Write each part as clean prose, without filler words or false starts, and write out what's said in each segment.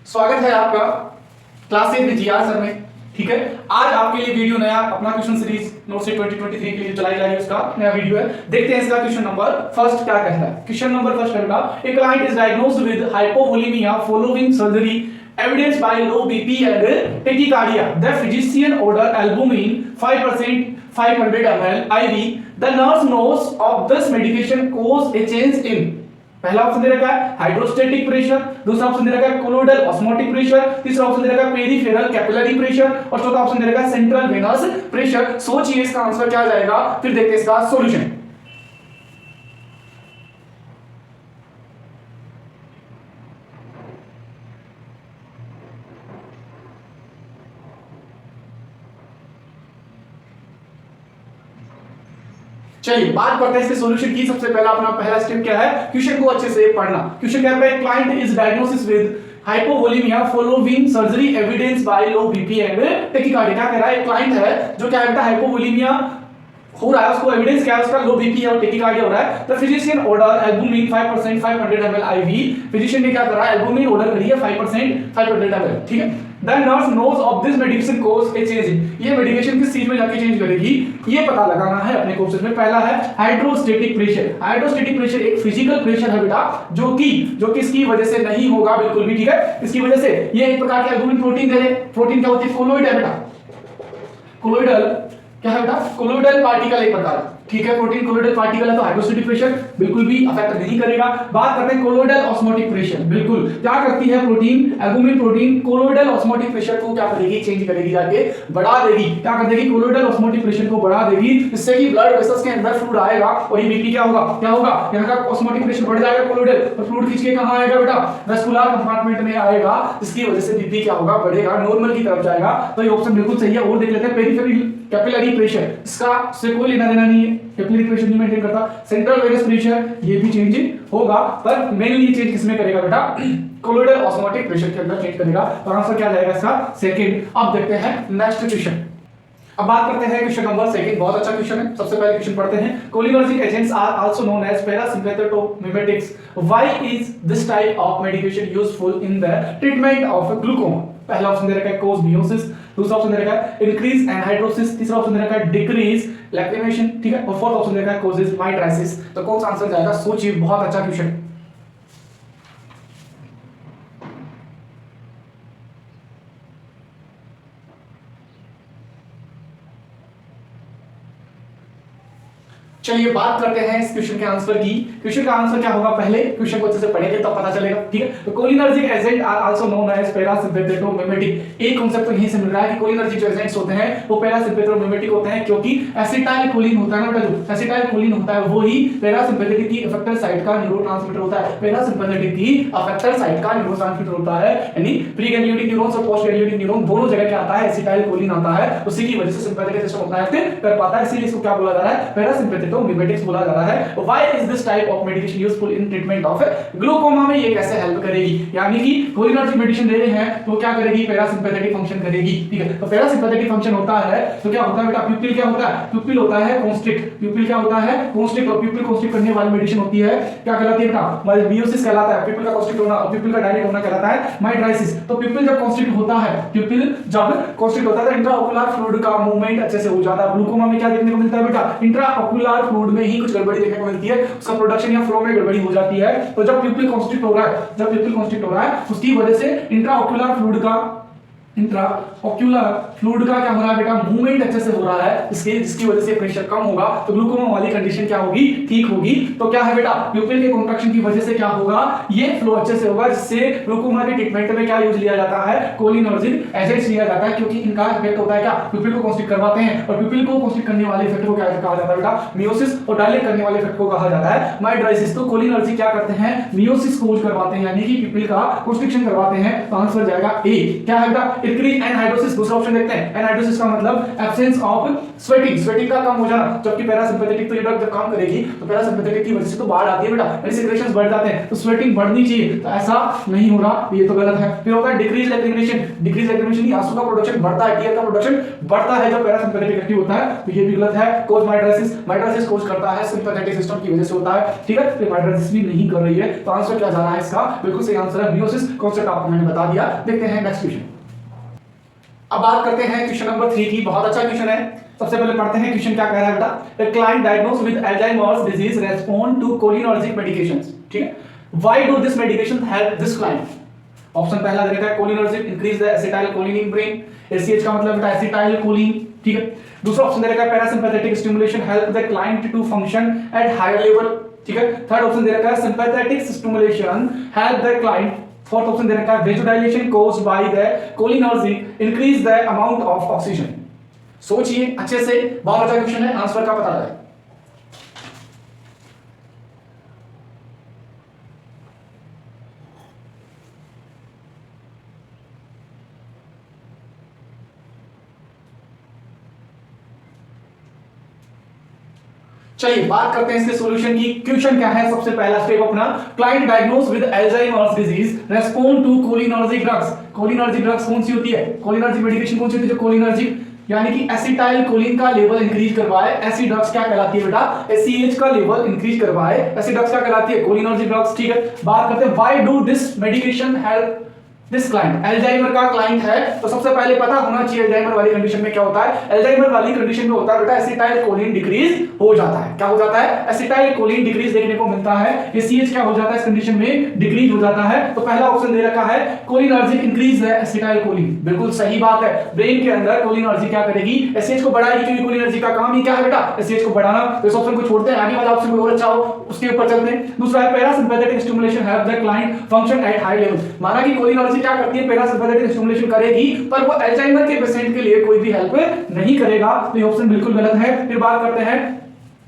स्वागत है आपका क्लास 8 में जीआर सर में। ठीक है, आज आपके लिए वीडियो नया अपना क्वेश्चन सीरीज नोट से 2023 के लिए चलाई जा रही है, उसका नया वीडियो है। देखते हैं इसका क्वेश्चन नंबर फर्स्ट क्या कहता है। क्वेश्चन नंबर फर्स्ट कहता है, a client is diagnosed with hypovolaemia following surgery evidence by low BP and tachycardia. The physician order albumin 5% 500 ml IV. The nurse knows of this medication cause a change in, पहला option दे रखा है hydrostatic pressure, दूसरा option दे रखा है colloidal osmotic pressure, तीसरा option दे रखा है पेरिफेरल कैपिलरी प्रेशर और चौथा ऑप्शन दे रखा है सेंट्रल वेनस प्रेशर। सोचिए इसका आंसर क्या जाएगा, फिर देखते हैं इसका सॉल्यूशन। चलिए बात करते हैं इसके सॉल्यूशन की। सबसे पहला अपना पहला स्टेप क्या है, क्वेश्चन को अच्छे से पढ़ना। क्वेश्चन कहता है client is diagnosis with hypovolaemia following surgery evidence by low BP and tachycardia. क्या कह रहा है, क्लाइंट है जो क्या है हाइपोवोलेमिया हो रहा है, उसको एविडेंस क्या है, उसका लो बीपी है और टेकिकार्डिया हो रहा है। तो physician order albumin 5% 500 ml IV। Physician ने क्या करा है, एल्बुमिन ऑर्डर करी है 5% 500 ml। ठीक है, the nurse knows of this medication causes a change in, ये मेडिकेशन किस चीज में जाके चेंज करेगी ये पता लगाना है अपने क्वेश्चन में। पहला है हाइड्रोस्टेटिक प्रेशर। हाइड्रोस्टेटिक प्रेशर एक फिजिकल प्रेशर है बेटा, जो कि इसकी वजह से नहीं होगा बिल्कुल भी। ठीक है, इसकी वजह से ये एक प्रकार के एल्बुमिन प्रोटीन दे रहे। प्रोटीन क्या होती है, कोलोइड है बेटा। कोलोइडल क्या है बेटा, कोलोइडल पार्टिकल एक प्रकार। ठीक है, प्रोटीन कोलोइडल पार्टिकल है तो हाइड्रोस्टेटिक प्रेशर बिल्कुल भी अफेक्ट नहीं करेगा। बात करते हैं कोलोइडल ऑस्मोटिक प्रेशर। बिल्कुल क्या करती है protein, albumin protein colloidal osmotic pressure को क्या करेगी, चेंज करेगी, जाके बढ़ा देगी। क्या कर देगी, कोलोइडल ऑस्मोटिक प्रेशर को बढ़ा देगी, जिससे कि ब्लड वेसल्स के अंदर फ्लूइड आएगा और ये बीपी क्या होगा यहाँ का ऑस्मोटिक प्रेशर बढ़ जाएगा कोलोइडल, और फ्लूइड खींच के कहां आएगा बेटा, वेस्कुलर कंपार्टमेंट में आएगा, जिसकी वजह से बीपी क्या होगा, बढ़ेगा, नॉर्मल की तरफ जाएगा। तो ये ऑप्शन बिल्कुल सही है। और देख लेते हैं पेरिफेरल कैपिलरी प्रेशर, इसका से कोई लेना देना नहीं है, कैपिलरी प्रेशर नहीं मेंटेन करता। सेंट्रल वेनस प्रेशर ये भी चेंज होगा, पर मेनली ये चेंज किसमें करेगा बेटा, कोलोइडल ऑस्मोटिक प्रेशर के अंदर चेंज करेगा। तो आंसर क्या जाएगा इसका, सेकंड। अब देखते हैं नेक्स्ट क्वेश्चन। अब बात करते हैं क्वेश्चन नंबर सेकंड, बहुत अच्छा क्वेश्चन है। सबसे पहले क्वेश्चन पढ़ते हैं, cholinergic agents are also known as parasympathomimetics. Why is this type of medication useful in the treatment of glaucoma. पहला ऑप्शन दे रखा है कोज मियोसिस, दूसरा ऑप्शन दे रखा है इंक्रीज एनहाइड्रोसिस, तीसरा ऑप्शन दे रखा है डिक्रीज लैक्रिमेशन। ठीक है, और फोर्थ ऑप्शन दे रखा है कोजेस माइट्राइसिस। तो कौन सा आंसर जाएगा, सोचिए, बहुत अच्छा क्वेश्चन। चलिए बात करते हैं इस क्वेश्चन के आंसर की। क्वेश्चन का आंसर क्या होगा, पहले क्वेश्चन को अच्छे से पढ़ेंगे तब पता चलेगा। ठीक है, तो cholinergic agent are also known as parasympathomimetic. एक कांसेप्ट यहीं से मिल रहा है कि कोलिनर्जिक जो एजेंट्स होते हैं वो पैरासिम्पैथेटोमिमेटिक होते हैं, क्योंकि एसिटाइलकोलिन होता है ना बेटा, जो एसिटाइलकोलिन होता है वो ही पैरासिम्पैथेटिक की इफेक्टर साइट का न्यूरोट्रांसमीटर होता है। पैरासिम्पैथेटिक की इफेक्टर साइट का न्यूरोट्रांसमीटर होता है, यानी प्री गैंग्लियोनिक न्यूरॉन्स और पोस्ट गैंग्लियोनिक न्यूरॉन दोनों जगह क्या आता है, एसिटाइलकोलिन आता है। उसी की वजह से सिंपैथेटिक सिस्टम अपना एक्ट कर पाता है, इसीलिए इसको क्या बोला जा रहा है, पैरासिम्पैथेटोमिमेटिक्स बोला जा रहा है। Why is this type of medication useful in treatment of glaucoma में ये कैसे हेल्प करेगी, यानी कि कोलिनर्जिक मेडिसिन दे रहे हैं तो क्या करेगी, पैरासिम्पैथेटिक फंक्शन करेगी। ठीक है, तो पैरासिम्पैथेटिक फंक्शन होता है तो क्या होता है बेटा, प्यूपिल क्या होता है, प्यूपिल होता है कॉन्स्ट्रिक्ट। प्यूपिल क्या होता है, कॉन्स्ट्रिक्ट, और प्यूपिल कॉन्स्ट्रिक्ट करने वाली मेडिसिन होती है क्या कहलाती है बेटा, मियोसिस कहलाता है। प्यूपिल का कॉन्स्ट्रिक्ट होना और प्यूपिल का डायलेट होना कहलाता है माइट्राइसिस। तो प्यूपिल जब कॉन्स्ट्रिक्ट होता है, प्यूपिल जब कॉन्स्ट्रिक्ट होता है तो इंट्राओकुलर फ्लूइड का मूवमेंट अच्छे से हो जाता है। ग्लूकोमा में क्या देखने को मिलता है बेटा, इंट्राओकुलर फ्लूइड में ही कुछ गड़बड़ी देखने को मिलती है, उसका प्रोडक्शन या फ्लो में गड़बड़ी हो जाती है। तो जब प्यूपिल कॉन्स्ट्रिक्ट हो रहा है उसकी वजह से इंट्राओक्यूलर फ्लूइड का क्या हो रहा है बेटा, मूवमेंट अच्छे से हो रहा है, जिसकी वजह से प्रेशर कम होगा, तो ग्लूकोमा वाली कंडीशन क्या होगी, ठीक होगी। तो क्या है बेटा, प्यूपिल के कॉन्ट्रैक्शन की वजह से क्या होगा, ये फ्लो अच्छे से होगा, जिससे ग्लूकोमा के ट्रीटमेंट में क्या यूज लिया जाता है, कोलिनर्जिक एजेंट्स लिया जाता है, क्योंकि इनका इफेक्ट होता है क्या, प्यूपिल को कॉन्स्ट्रिक्ट करवाते हैं, और प्यूपिल को कॉन्स्ट्रिक्ट करने वाले इफेक्ट को क्या कहा जाता है बेटा, मियोसिस, और डायलेट करने वाले इफेक्ट को कहा जाता है माइट्राइसिस। तो कोलिनर्जिक क्या करते हैं, मियोसिस कोज करवाते हैं, यानी कि प्यूपिल का कॉन्स्ट्रिक्शन करवाते हैं। तो आंसर जाएगा ए। क्या है बेटा, इंक्रीज एनहाइड्रोसिस, दूसरा ऑप्शन देखते हैं। एनहाइड्रोसिस का मतलब एब्सेंस ऑफ स्वेटिंग, स्वेटिंग का कम हो जाना, जबकि पैरासिम्पैथेटिक तो ये ड्रग जब काम करेगी तो पैरासिम्पैथेटिक की वजह से तो बाढ़ आती है बेटा, यानी सिक्रेशंस बढ़ जाते हैं, तो स्वेटिंग बढ़नी चाहिए, तो ऐसा नहीं हो रहा, ये तो गलत है। फिर होता है डिक्रीज लैक्रिमेशन, डिक्रीज लैक्रिमेशन नहीं, आंसू का प्रोडक्शन बढ़ता है, टीयर का प्रोडक्शन बढ़ता है जब पैरासिम्पैथेटिक एक्टिव होता है, तो ये भी गलत है। कोज माइट्राइटिस, माइट्राइटिस कोज करता है सिंपैथेटिक सिस्टम की वजह से होता है, ठीक है, तो माइट्राइटिस भी नहीं कर रही है, तो आंसर क्या जा रहा है इसका, बिल्कुल सही आंसर है मियोसिस, कॉन्सेप्ट आपको मैंने बता दिया। देखते हैं नेक्स्ट क्वेश्चन। अब बात करते हैं क्वेश्चन नंबर 3 की, बहुत अच्छा क्वेश्चन है। सबसे पहले पढ़ते हैं क्वेश्चन क्या कह रहा है बेटा। A client diagnosed with Alzheimer's disease respond to cholinergic medications, ठीक है, why do this medication help this client? Option पहला दे रखा है cholinergic, increase the acetylcholine in brain, ACH का मतलब बेटा एसिटाइलकोलिन, ठीक है। दूसरा ऑप्शन दे रखा है parasympathetic stimulation help the client to function at higher level, ठीक है। थर्ड ऑप्शन दे रखा है sympathetic stimulation help the client, fourth option दे रखा है vasodilation caused by the cholinergic increase the amount of oxygen. सोचिए अच्छे से, बहुत अच्छा क्वेश्चन है, आंसर का पता है। चलिए बात करते हैं इसके सॉल्यूशन की। क्वेश्चन क्या है, सबसे पहला स्टेप अपना, client diagnose with Alzheimer's disease respond to cholinergic drugs. Cholinergic drugs कौन सी होती है, कोलिनर्जिक मेडिकेशन कौन सी होती है, जो कोलिनर्जिक यानी कि एसिटाइलकोलिन का लेवल इंक्रीज करवाए, ऐसी ड्रग्स क्या कहलाती है बेटा, एसीएच का लेवल इंक्रीज करवाए, ऐसी ड्रग्स क्या कहलाती है, कोलिनर्जिक ड्रग्स, ठीक है। बात करते हैं why do this medication help this client, Alzheimer का क्लाइंट है, तो सबसे पहले पता होना चाहिए अल्जाइमर वाली कंडीशन में क्या होता है। अल्जाइमर वाली कंडीशन में होता है बेटा एसिटाइलकोलिन डिक्रीज हो जाता है, क्या हो जाता है, एसिटाइलकोलिन डिक्रीज देखने को मिलता है, एसीएच क्या हो जाता है इस कंडीशन में, डिक्रीज हो जाता है। तो पहला ऑप्शन दे रखा है कोलिनर्जिक इंक्रीज है एसिटाइलकोलिन, बिल्कुल सही बात है। ब्रेन के अंदर कोलिनर्जिक क्या करेगी, एसीएच को बढ़ाएगी, क्योंकि कोलिनर्जिक का काम ही क्या है बेटा, एसीएच को बढ़ाना। तो इस ऑप्शन को छोड़ते हैं, आगे वाला ऑप्शन कोई और अच्छा हो उसके ऊपर चलते हैं। दूसरा है parasympathetic stimulation help the client function at high level, माना कि कोलिनर्जिक क्या करती है, पैरासिम्पैथेटिक स्टिमुलेशन करेगी, पर वो अल्जाइमर के पेशेंट के लिए कोई भी हेल्प नहीं करेगा, तो ये ऑप्शन बिल्कुल गलत है। फिर बात करते हैं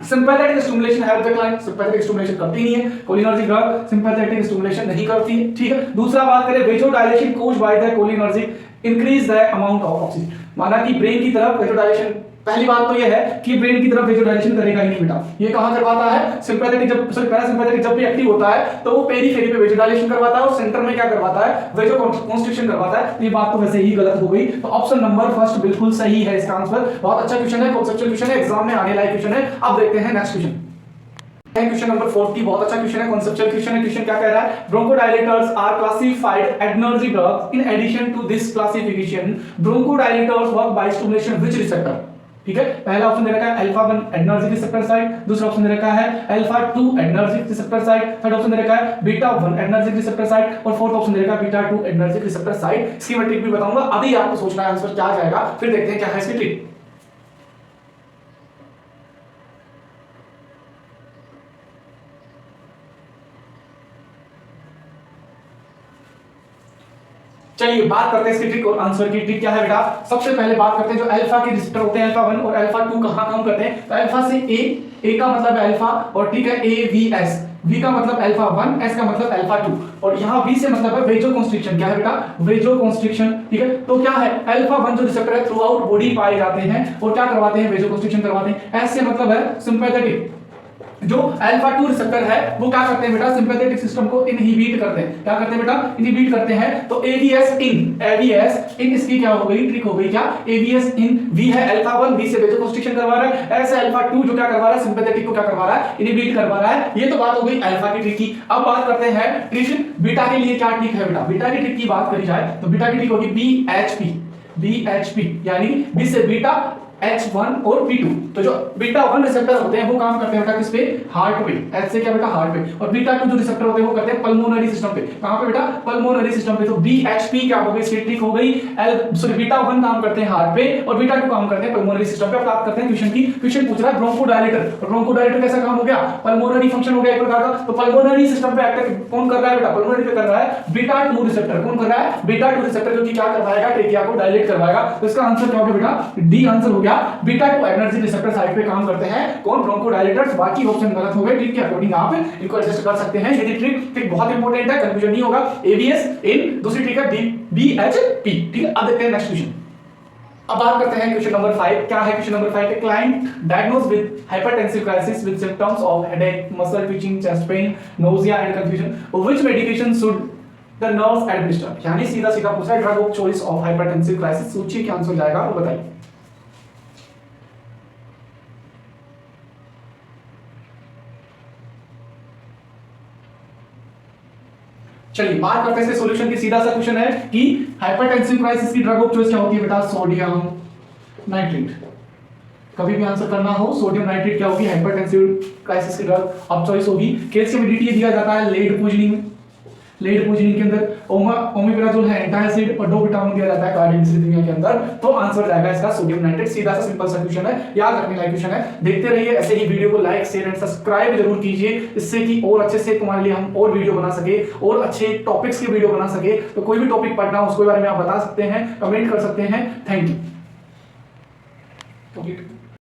sympathetic stimulation help the client, sympathetic stimulation करती नहीं है कोलिनर्जिक ड्रग, सिंपैथेटिक स्टिमुलेशन नहीं करती है, ठीक है। दूसरा बात करें vasodilation caused by the cholinergic increase the amount of oxygen, माना कि ब्रेन की तरफ वेजोडाइलेशन, पहली बात तो यह है कि ब्रेन की तरफ वेजोडाइलेशन करेगा ही नहीं बेटा, ये कहां करवाता है, सिंपैथेटिक जब सॉरी पैरासिम्पैथेटिक जब भी एक्टिव होता है तो वो पेरिफेरी पे वेजोडाइलेशन करवाता है और सेंटर में क्या करवाता है, वेजो कॉन्स्ट्रिक्शन करवाता है। ये बात तो वैसे ही गलत हो गई, तो ऑप्शन नंबर फर्स्ट बिल्कुल सही है इसका आंसर। बहुत अच्छा क्वेश्चन है, कॉन्सेप्चुअल क्वेश्चन है, एग्जाम में आने लायक क्वेश्चन है। अब देखते हैं नेक्स्ट क्वेश्चन। क्वेश्चन नंबर 40 बहुत अच्छा क्वेश्चन है, कॉन्सेप्चुअल क्वेश्चन है। क्वेश्चन क्या कह रहा है, bronchodilators are classified adrenergic drugs, in addition to this classification bronchodilators work by stimulation which receptor, ठीक है। पहला ऑप्शन दे रखा है अल्फा 1 एडनर्जिक रिसेप्टर साइट, दूसरा ऑप्शन दे रखा है alpha 2 adrenergic receptor site, third option दे रखा है बीटा 1 एडनर्जिक रिसेप्टर साइट और फोर्थ ऑप्शन दे रखा है बीटा 2 एडनर्जिक रिसेप्टर साइट। इसकी मैं ट्रिक भी बताऊंगा, अभी आपको सोचना है आंसर क्या जाएगा, फिर देखते हैं क्या है इसकी ट्रिक। चलिए बात करते हैं इसकी ट्रिक और आंसर की। ट्रिक क्या है बेटा, सबसे पहले बात करते हैं जो अल्फा के रिसेप्टर होते हैं अल्फा 1 और अल्फा 2 कहां काम करते हैं, तो अल्फा से ए का मतलब है अल्फा और ठीक है ए वी एस, वी का मतलब अल्फा 1, एस का मतलब अल्फा 2 और यहाँ वी से मतलब है वेजो कॉन्स्ट्रिक्शन, क्या है बेटा, वेजो कॉन्स्ट्रिक्शन, ठीक है। तो क्या है अल्फा 1 जो रिसेप्टर है थ्रू आउट बॉडी पाए जाते हैं और क्या करवाते हैं, वेजो कॉन्स्ट्रिक्शन करवाते हैं। एस से मतलब है सिंपैथेटिक, जो अल्फा 2 रिसेप्टर है वो क्या करते हैं बेटा, सिंपैथेटिक सिस्टम को इनहिबिट करते हैं, क्या करते हैं बेटा, इनहिबिट करते हैं। तो एवीएस इन इसकी क्या हो गई, ट्रिक हो गई क्या, एवीएस इन वी है अल्फा 1, वी से वेजो कॉन्स्ट्रिक्शन करवा रहा है, एस अल्फा 2 जो क्या करवा रहा है, सिंपैथेटिक को क्या करवा रहा है, इनहिबिट करवा रहा है। ये तो बात हो गई अल्फा की ट्रिक की। अब बात करते हैं ट्रिक बीटा के लिए क्या ट्रिक है बेटा, बीटा की ट्रिक की बात करी जाए तो बीटा की ट्रिक होगी बीएचपी यानी बी से बीटा H1 और P2, तो जो बीटा 1 रिसेप्टर होते हैं वो काम करते हैं बेटा किस पे, हार्ट पे, H से क्या बेटा हार्ट पे, और बीटा 2 जो रिसेप्टर होते हैं वो करते हैं पल्मोनरी सिस्टम पे, कहां पे बेटा, पल्मोनरी सिस्टम पे। तो BHP क्या हो गई, स्टेटिक हो गई, बीटा 1 काम करते हैं हार्ट पे और बीटा 2 काम करते हैं पल्मोनरी सिस्टम पे। अब बात करते हैं क्वेश्चन की, क्वेश्चन पूछ रहा है ब्रोंकोडायलेटर, और ब्रोंकोडायलेटर कैसा काम हो गया, पल्मोनरी फंक्शन हो गया एक प्रकार का। तो पल्मोनरी सिस्टम पे एक्ट कौन कर रहा है बेटा, पल्मोनरी पे कर रहा है बीटा 2 रिसेप्टर, कौन कर रहा है, बीटा 2 रिसेप्टर जो कि क्या करवाएगा, ट्रेकिया को डायलेट करवाएगा। तो इसका आंसर क्या हो गया बेटा, डी आंसर हो गया क्या, बीटा 2 एडरेनर्जिक रिसेप्टर साइट पे काम करते हैं कौन, ब्रोंकोडायलेटर्स। बाकी ऑप्शन गलत हो गए, ट्रिक के अकॉर्डिंग आप इनको एडजस्ट कर सकते हैं। यदि ट्रिक बहुत इंपॉर्टेंट है, कंफ्यूजन नहीं होगा। एबीएस इन, दूसरी ट्रिक है बीएचपी। ठीक है, अब देखते हैं नेक्स्ट क्वेश्चन। अब बात करते हैं क्वेश्चन नंबर 5। क्या है question number 5? Client diagnose with hypertensive crisis with symptoms of headache, muscle twitching, chest pain, nausea and confusion, which medication should the nurse administer. यानी सीधा सीधा पूछा है drug of choice of hypertensive crisis. सोचिए क्या answer जाएगा और बताइए। चलिए बात करते हैं सॉल्यूशन की। सीधा सा क्वेश्चन है कि हाइपरटेंसिव क्राइसिस की ड्रग ऑफ चॉइस क्या होती है बेटा? Sodium nitrate. कभी भी आंसर करना हो, सोडियम नाइट्रेट क्या होगी? हाइपरटेंसिव क्राइसिस की ड्रग ऑफ चॉइस होगी। केस केमिडिटी दिया जाता है लेड पॉइजनिंग, लेड पॉइजनिंग के अंदर ओमेप्राजोल है एंटासिड और डोपेटामोन दिया जाता है कार्डियक डिसरिथमिया के अंदर। तो आंसर जाएगा इसका सोडियम नाइट्रेट। सीधा सा सिंपल सा क्वेश्चन है, याद रखने लायक क्वेश्चन है। देखते रहिए ऐसे ही वीडियो को लाइक शेयर एंड सब्सक्राइब जरूर कीजिए, इससे कि और अच्छे से तुम्हारे लिए हम और वीडियो बना सके और अच्छे टॉपिक्स के वीडियो बना सके। तो कोई भी टॉपिक पढ़ना हो उसके बारे में आप बता सकते हैं, कमेंट कर सकते हैं। Thank you.